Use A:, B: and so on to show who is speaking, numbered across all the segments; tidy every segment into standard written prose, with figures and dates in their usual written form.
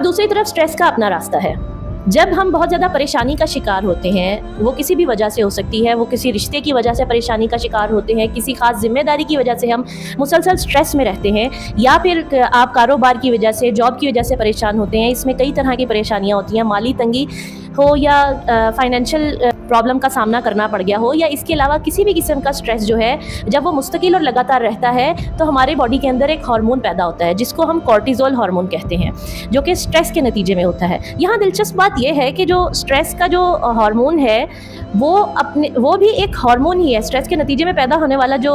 A: दूसरी तरफ स्ट्रेस का अपना रास्ता है। जब हम बहुत ज़्यादा परेशानी का शिकार होते हैं, वो किसी भी वजह से हो सकती है, वो किसी रिश्ते की वजह से परेशानी का शिकार होते हैं, किसी खास जिम्मेदारी की वजह से हम मुसलसल स्ट्रेस में रहते हैं, या फिर आप कारोबार की वजह से, जॉब की वजह से परेशान होते हैं। इसमें कई तरह की परेशानियाँ होती हैं, माली तंगी हो या फाइनेंशियल प्रॉब्लम का सामना करना पड़ गया हो, या इसके अलावा किसी भी किस्म का स्ट्रेस जो है जब वो मुस्तकिल और लगातार रहता है तो हमारे बॉडी के अंदर एक हार्मोन पैदा होता है जिसको हम कॉर्टिजोल हार्मोन कहते हैं, जो कि स्ट्रेस के नतीजे में होता है। यहाँ दिलचस्प बात यह है कि जो स्ट्रेस का जो हार्मोन है वो भी एक हार्मोन ही है। स्ट्रेस के नतीजे में पैदा होने वाला जो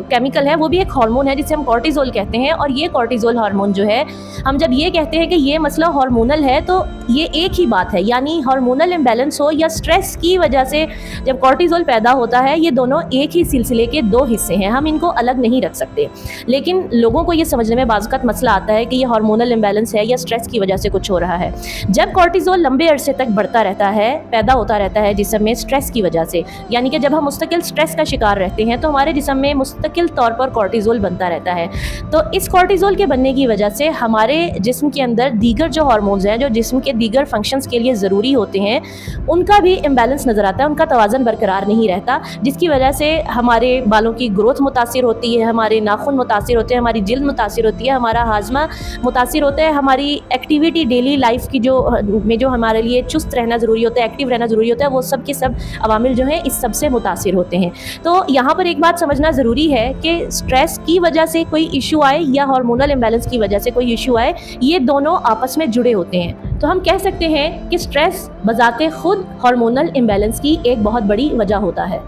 A: केमिकल है वो भी एक हार्मोन है जिसे हम कॉर्टिजोल कहते हैं। और ये कॉर्टिजोल हार्मोन जो है, हम जब ये कहते हैं कि ये मसला हार्मोनल है तो ये एक ही बात है, यानी हार्मोनल इम्बैलेंस हो या स्ट्रेस की वजह से जब कॉर्टिजोल पैदा होता है, ये दोनों एक ही सिलसिले के दो हिस्से हैं, हम इनको अलग नहीं रख सकते। लेकिन लोगों को ये समझने में बाज़-औक़ात मसला आता है कि ये हार्मोनल इम्बैलेंस है या स्ट्रेस की वजह से कुछ हो रहा है। जब कॉर्टिजोल लंबे अरसे तक बढ़ता रहता है, पैदा होता रहता है जिस्म में स्ट्रेस की वजह से, यानी कि जब हम मुस्तकिल स्ट्रेस का शिकार रहते हैं तो हमारे जिस्म में मुस्तकिल तौर पर कॉर्टिजोल बनता रहता है। तो इस कॉर्टिजोल के बनने की वजह से हमारे जिस्म के अंदर दीगर जो हार्मोन्स हैं, जो जिस्म के दीगर फंक्शंस के लिए ज़रूरी होते हैं, उनका भी इम्बैलेंस नज़र आता है, उनका तवाज़न बरकरार नहीं रहता, जिसकी वजह से हमारे बालों की ग्रोथ मुतासिर होती है, हमारे नाखून मुतासिर होते हैं, हमारी जिल्द मुतासिर होती है, हमारा हाजमा मुतासिर होता है, हमारी एक्टिविटी डेली लाइफ की जो हमारे लिए चुस्त रहना ज़रूरी होता है, एक्टिव रहना ज़रूरी होता है, वो सब के सब अवामिल जो हैं इस सब से मुतासिर होते हैं। तो यहाँ पर एक बात समझना ज़रूरी है कि स्ट्रेस की वजह से कोई इशू आए या हार्मोनल इम्बैलेंस की वजह से कोई इशू आए, ये दोनों आपस में जुड़े होते हैं। तो हम कह सकते हैं कि स्ट्रेस बज़ाते खुद हार्मोनल इम्बैलेंस की एक बहुत बड़ी वजह होता है।